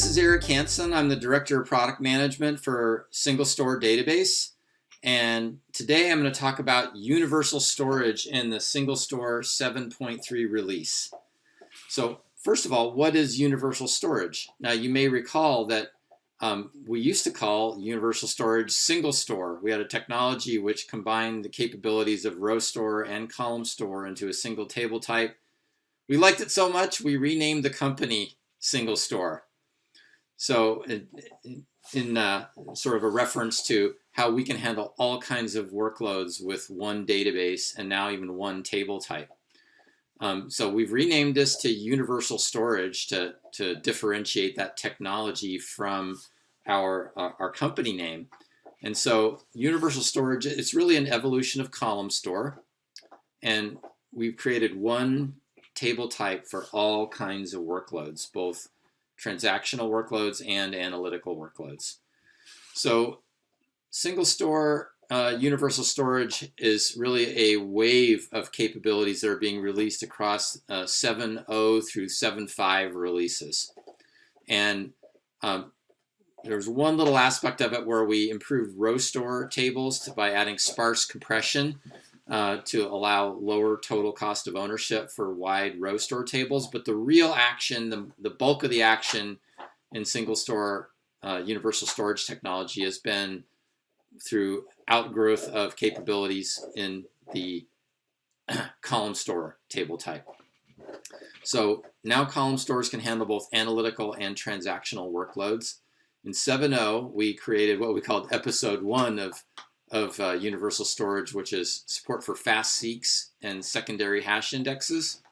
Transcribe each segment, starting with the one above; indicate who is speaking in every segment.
Speaker 1: This is Eric Hansen. I'm the Director of Product Management for SingleStore Database. And today I'm going to talk about universal storage in the SingleStore 7.3 release. So first of all, what is universal storage? Now you may recall that we used to call universal storage SingleStore. We had a technology which combined the capabilities of row store and column store into a single table type. We liked it so much we renamed the company SingleStore. So in sort of a reference to how we can handle all kinds of workloads with one database and now even one table type. So we've renamed this to universal storage to differentiate that technology from our company name. And so universal storage, it's really an evolution of column store. And we've created one table type for all kinds of workloads, both transactional workloads and analytical workloads. So SingleStore universal storage is really a wave of capabilities that are being released across 7.0 through 7.5 releases. And there's one little aspect of it where we improved row store tables by adding sparse compression to allow lower total cost of ownership for wide row store tables. But the real action, the bulk of the action in SingleStore universal storage technology has been through outgrowth of capabilities in the column store table type. So now column stores can handle both analytical and transactional workloads. In 7.0, we created what we called episode 1 of universal storage, which is support for fast seeks and secondary hash indexes.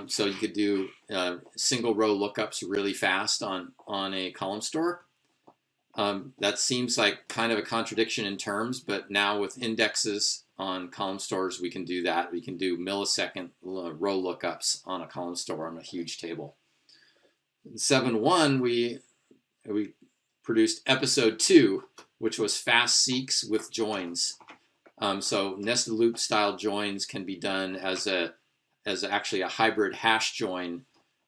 Speaker 1: So you could do single row lookups really fast on a column store. That seems like kind of a contradiction in terms, but now with indexes on column stores, we can do that. We can do millisecond row lookups on a column store on a huge table. In 7.1, we produced episode 2, which was fast seeks with joins. So nested loop style joins can be done as actually a hybrid hash join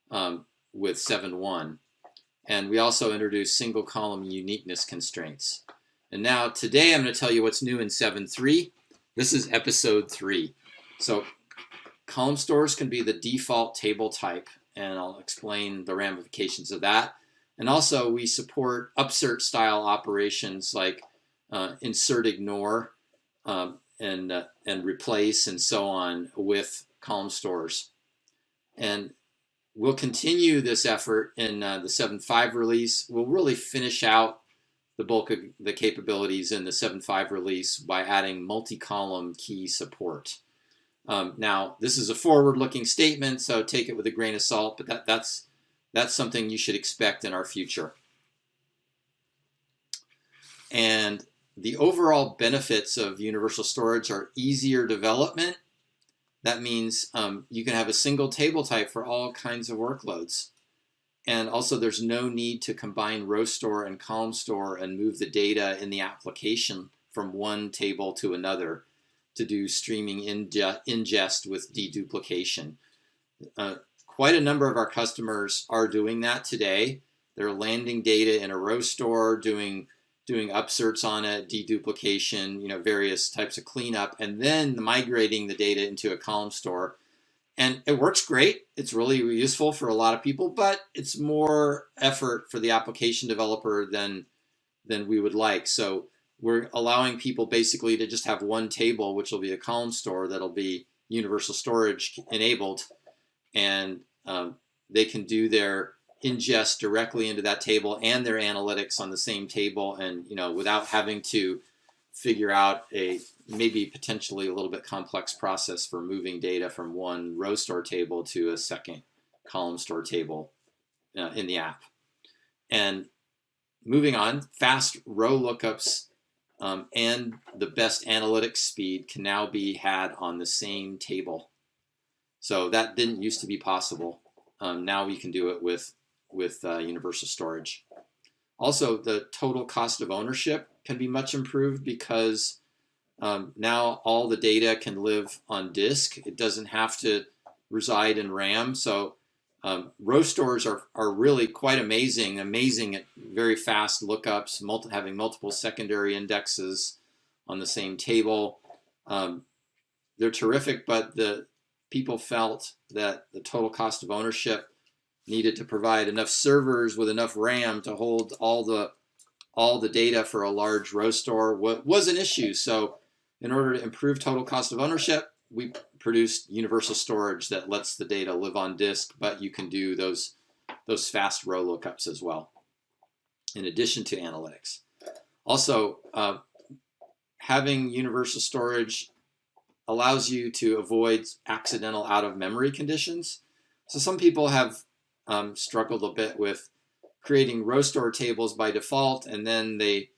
Speaker 1: with 7.1. And we also introduced single column uniqueness constraints. And now today I'm going to tell you what's new in 7.3. This is episode 3. So column stores can be the default table type, and I'll explain the ramifications of that. And also we support upsert style operations like insert ignore and replace and so on with column stores. And we'll continue this effort in the 7.5 release. We'll really finish out the bulk of the capabilities in the 7.5 release by adding multi-column key support. Now, this is a forward-looking statement, so take it with a grain of salt, but that's something you should expect in our future. And the overall benefits of universal storage are easier development. That means you can have a single table type for all kinds of workloads. And also there's no need to combine row store and column store and move the data in the application from one table to another to do streaming ingest with deduplication. Quite a number of our customers are doing that today. They're landing data in a row store, doing upserts on it, deduplication, various types of cleanup, and then migrating the data into a column store. And it works great. It's really useful for a lot of people, but it's more effort for the application developer than we would like. So we're allowing people basically to just have one table, which will be a column store that'll be universal storage enabled, and they can do their ingest directly into that table and their analytics on the same table, and without having to figure out a maybe potentially a little bit complex process for moving data from one row store table to a second column store table in the app. And moving on, fast row lookups and the best analytics speed can now be had on the same table. So that didn't used to be possible. Now we can do it with universal storage. Also, the total cost of ownership can be much improved because now all the data can live on disk. It doesn't have to reside in RAM. So Row stores are really quite amazing at very fast lookups, having multiple secondary indexes on the same table. They're terrific, but the people felt that the total cost of ownership needed to provide enough servers with enough RAM to hold all the data for a large row store was an issue. So in order to improve total cost of ownership, we produced universal storage that lets the data live on disk, but you can do those fast row lookups as well, in addition to analytics. Also, having universal storage allows you to avoid accidental out-of-memory conditions. So some people have struggled a bit with creating row store tables by default, and then they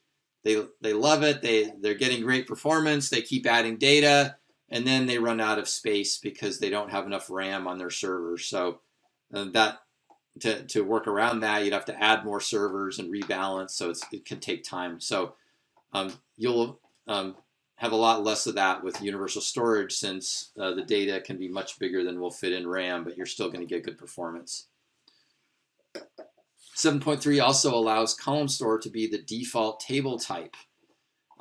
Speaker 1: love it. They're getting great performance. They keep adding data, and then they run out of space because they don't have enough RAM on their servers. So to work around that, you'd have to add more servers and rebalance. So it can take time. So you'll have a lot less of that with universal storage, since the data can be much bigger than will fit in RAM, but you're still going to get good performance. 7.3 also allows column store to be the default table type.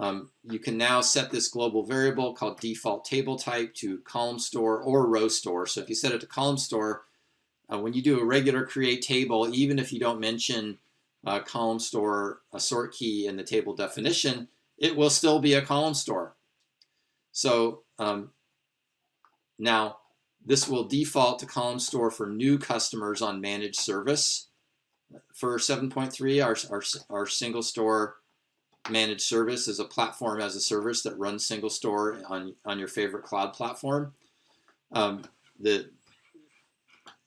Speaker 1: You can now set this global variable called default table type to column store or row store. So if you set it to column store, when you do a regular create table, even if you don't mention column store a sort key in the table definition, it will still be a column store. So now this will default to column store for new customers on managed service. For 7.3, our SingleStore managed service is a platform as a service that runs SingleStore on your favorite cloud platform. The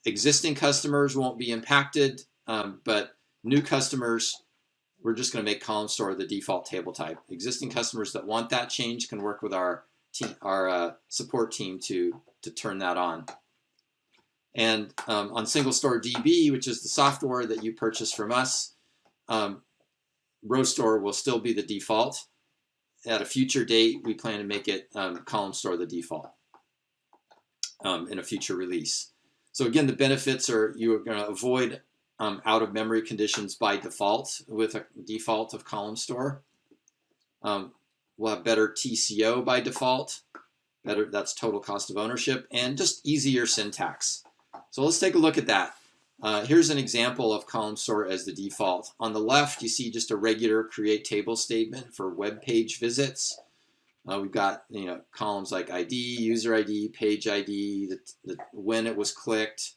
Speaker 1: existing customers won't be impacted, but new customers, we're just going to make column store the default table type. Existing customers that want that change can work with our support team to turn that on. And on SingleStore DB, which is the software that you purchase from us, row store will still be the default. At a future date, we plan to make it column store the default in a future release. So again, the benefits are you are going to avoid out-of-memory conditions by default with a default of column store. We'll have better TCO by default. That's total cost of ownership, and just easier syntax. So let's take a look at that. Here's an example of column store as the default. On the left, you see just a regular create table statement for web page visits. We've got columns like ID, user ID, page ID, when it was clicked,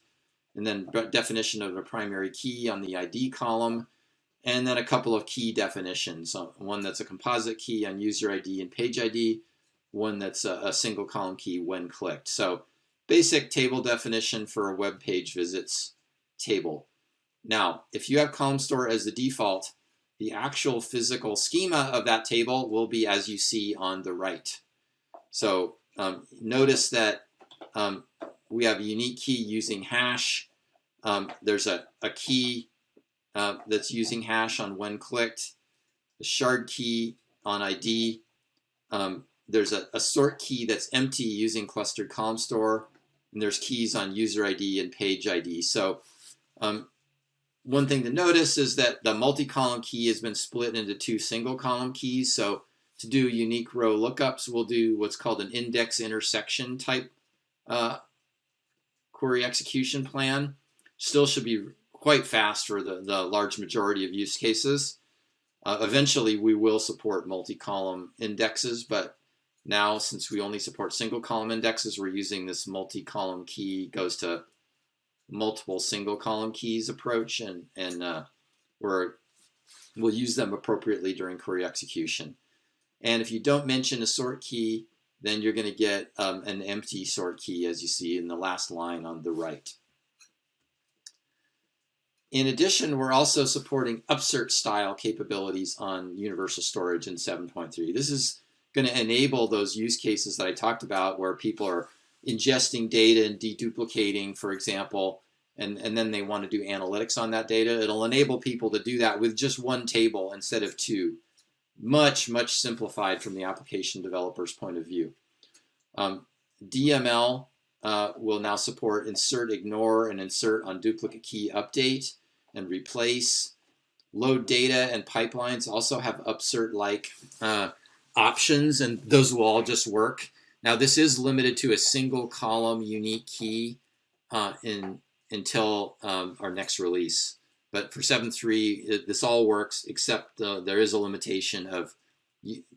Speaker 1: and then definition of a primary key on the ID column, and then a couple of key definitions. One that's a composite key on user ID and page ID, one that's a single column key when clicked. So basic table definition for a web page visits table. Now, if you have column store as the default, the actual physical schema of that table will be as you see on the right. So notice that we have a unique key using hash. There's a key that's using hash on when clicked, the shard key on ID. There's a sort key that's empty using clustered column store, and there's keys on user ID and page ID. So one thing to notice is that the multi-column key has been split into two single column keys. So to do unique row lookups, we'll do what's called an index intersection type query execution plan. Still should be quite fast for the large majority of use cases. Eventually, we will support multi-column indexes, but now, since we only support single column indexes, we're using this multi-column key goes to multiple single column keys approach, and we'll use them appropriately during query execution. And if you don't mention a sort key, then you're going to get an empty sort key, as you see in the last line on the right. In addition, we're also supporting upsert style capabilities on universal storage in 7.3. This is going to enable those use cases that I talked about where people are ingesting data and deduplicating, for example, and then they want to do analytics on that data. It'll enable people to do that with just one table instead of two. Much, much simplified from the application developer's point of view. DML will now support insert, ignore, and insert on duplicate key update and replace. Load data and pipelines also have upsert-like options, and those will all just work. Now, this is limited to a single column unique key until our next release. But for 7.3, this all works, except there is a limitation of,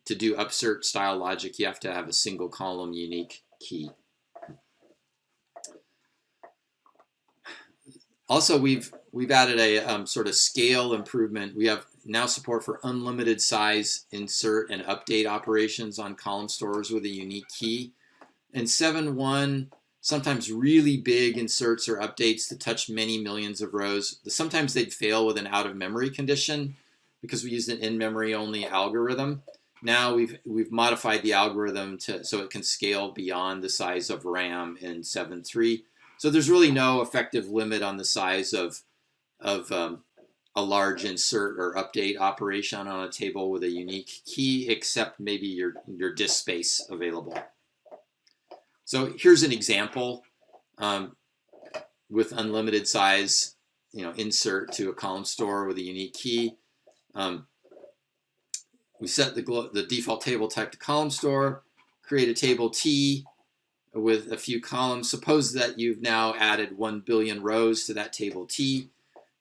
Speaker 1: to do upsert style logic, you have to have a single column unique key. Also, we've added a sort of scale improvement. We have now support for unlimited size insert and update operations on column stores with a unique key. In 7.1, sometimes really big inserts or updates that touch many millions of rows, sometimes they'd fail with an out-of-memory condition because we used an in-memory only algorithm. Now we've modified the algorithm so it can scale beyond the size of RAM in 7.3. So there's really no effective limit on the size of a large insert or update operation on a table with a unique key, except maybe your disk space available. So here's an example with unlimited size, insert to a column store with a unique key. We set the default table type to column store, create a table T with a few columns. Suppose that you've now added 1 billion rows to that table T,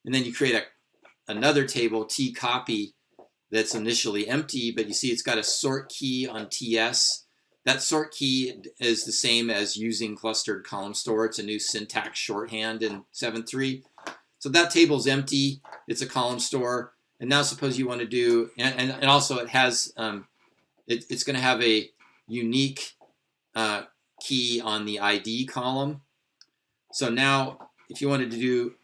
Speaker 1: and then you create another table T copy that's initially empty, but you see it's got a sort key on TS. That sort key is the same as using clustered column store. It's a new syntax shorthand in 7.3. So that table's empty. It's a column store. And now suppose you want to do, and also it has, it's going to have a unique key on the ID column. So now if you wanted to do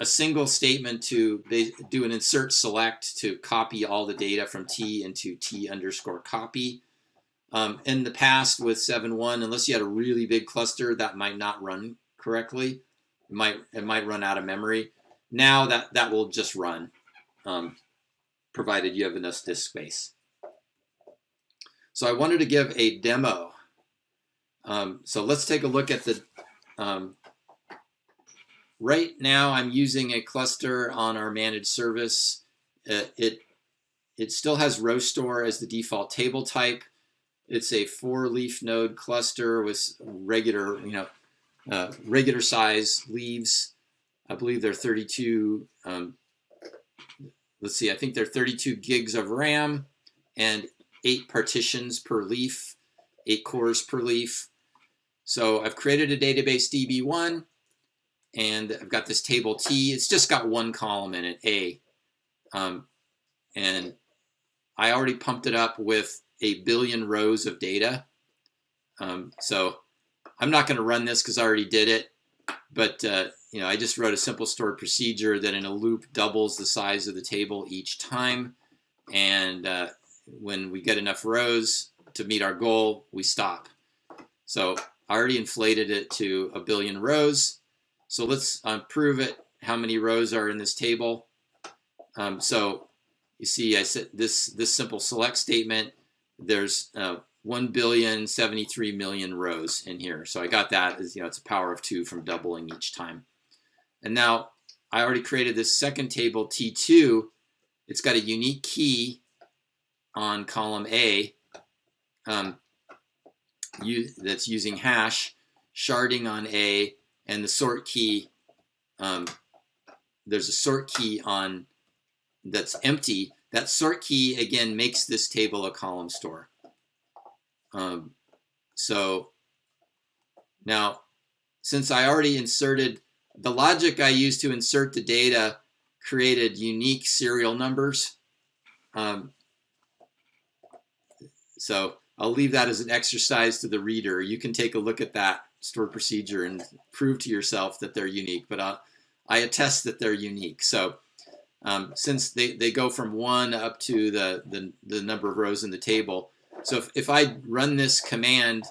Speaker 1: a single statement to do an insert select to copy all the data from T into T underscore copy. In the past with 7.1, unless you had a really big cluster, that might not run correctly. It might run out of memory. Now that will just run, provided you have enough disk space. So I wanted to give a demo. So let's take a look at the, right now I'm using a cluster on our managed service. It still has row store as the default table type. It's a 4-leaf node cluster with regular, regular size leaves. I believe they're 32, let's see, I think they're 32 gigs of RAM and 8 partitions per leaf, 8 cores per leaf. So I've created a database DB1, and I've got this table T. It's just got one column in it, A. And I already pumped it up with 1 billion rows of data. So I'm not going to run this because I already did it. But I just wrote a simple stored procedure that in a loop doubles the size of the table each time. And when we get enough rows to meet our goal, we stop. So I already inflated it to 1 billion rows. So let's prove it, how many rows are in this table. So you see I said this simple select statement, there's 1,073,000,000 rows in here. So I got that as, it's a power of 2 from doubling each time. And now I already created this second table T2. It's got a unique key on column A that's using hash, sharding on A, and the sort key. There's a sort key on that's empty. That sort key again makes this table a column store. So now, since I already inserted the logic I used to insert the data, created unique serial numbers. So I'll leave that as an exercise to the reader. You can take a look at that stored procedure and prove to yourself that they're unique, but I attest that they're unique. So since they go from 1 up to the number of rows in the table. So if I run this command,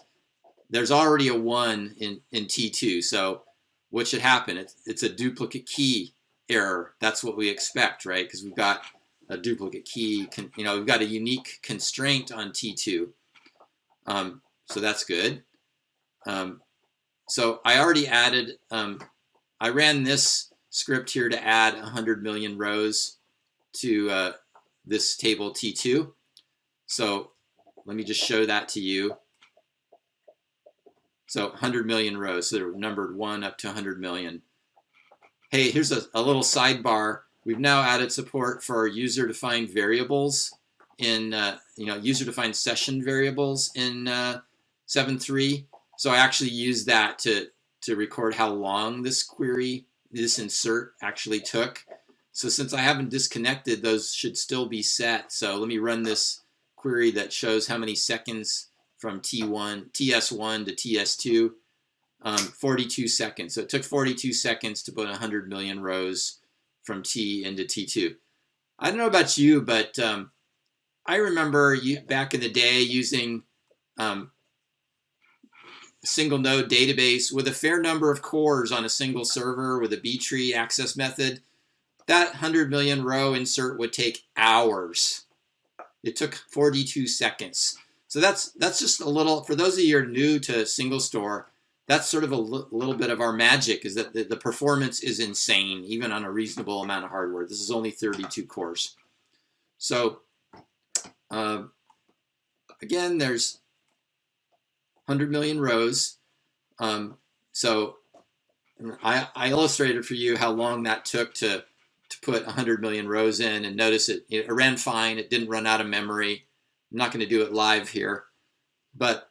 Speaker 1: there's already a 1 in T2. So what should happen? It's a duplicate key error. That's what we expect, right? Because we've got a duplicate key. We've got a unique constraint on T2. So that's good. So I already added, I ran this script here to add 100 million rows to this table T2. So let me just show that to you. So 100 million rows, so they're numbered 1 up to 100 million. Hey, here's a little sidebar. We've now added support for user-defined variables in, user-defined session variables in 7.3. So I actually used that to record how long this query, this insert actually took. So since I haven't disconnected, those should still be set. So let me run this query that shows how many seconds from TS1 to TS2. 42 seconds. So it took 42 seconds to put 100 million rows from T into T2. I don't know about you, but I remember back in the day using single node database with a fair number of cores on a single server with a B-tree access method. That 100 million row insert would take hours. It took 42 seconds. So that's just a little, for those of you who are new to SingleStore, that's sort of a little bit of our magic, is that the performance is insane, even on a reasonable amount of hardware. This is only 32 cores. So again, there's 100 million rows. So I illustrated for you how long that took to put 100 million rows in, and notice it ran fine. It didn't run out of memory. I'm not going to do it live here, but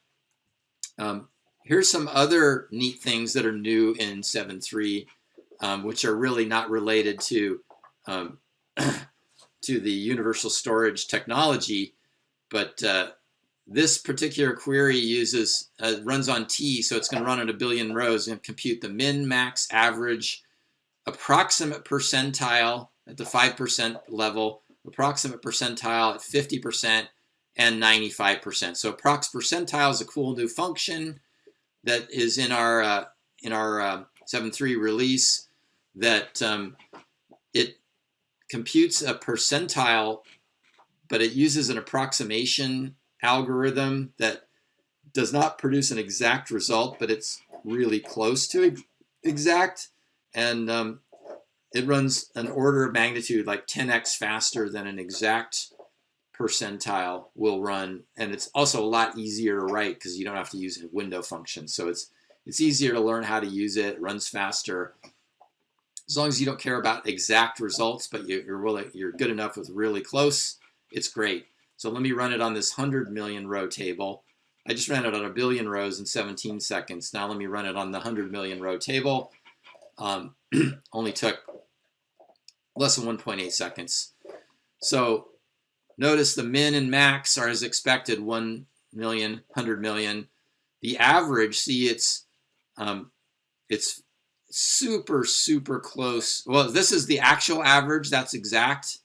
Speaker 1: here's some other neat things that are new in 7.3, which are really not related to to the universal storage technology, but this particular query uses runs on T, so it's going to run on a billion rows and compute the min, max, average, approximate percentile at the 5% level, approximate percentile at 50%, and 95%. So approx percentile is a cool new function that is in our 7.3 release that it computes a percentile, but it uses an approximation algorithm that does not produce an exact result, but it's really close to exact, and it runs an order of magnitude like 10x faster than an exact percentile will run, and it's also a lot easier to write because you don't have to use a window function. So it's easier to learn how to use it. It runs faster, as long as you don't care about exact results, but you're good enough with really close. It's great. So let me run it on this 100 million row table. I just ran it on a billion rows in 17 seconds. Now let me run it on the 100 million row table. Only took less than 1.8 seconds. So notice the min and max are as expected, 1 million, 100 million. The average, see, it's super, super close. Well, this is the actual average. That's exact.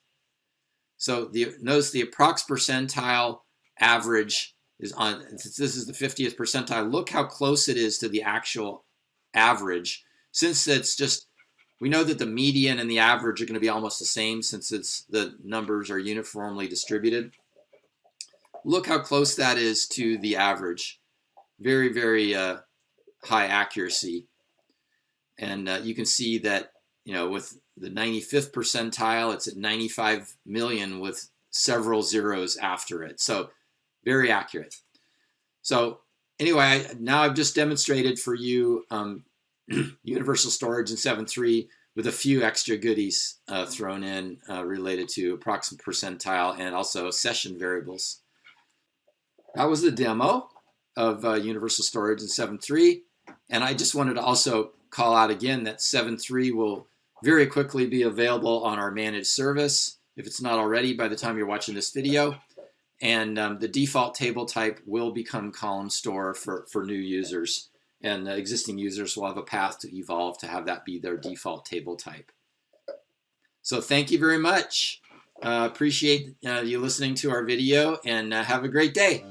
Speaker 1: So notice the approx percentile average is on, this is the 50th percentile. Look how close it is to the actual average. Since it's just, we know that the median and the average are going to be almost the same since the numbers are uniformly distributed. Look how close that is to the average. Very, very high accuracy. And you can see that, with the 95th percentile, it's at 95 million with several zeros after it. So very accurate. So anyway, now I've just demonstrated for you universal storage in 7.3 with a few extra goodies thrown in related to approximate percentile and also session variables. That was the demo of universal storage in 7.3. And I just wanted to also call out again that 7.3 will very quickly be available on our managed service, if it's not already by the time you're watching this video. And the default table type will become column store for new users. And existing users will have a path to evolve to have that be their default table type. So thank you very much. Appreciate you listening to our video, and have a great day.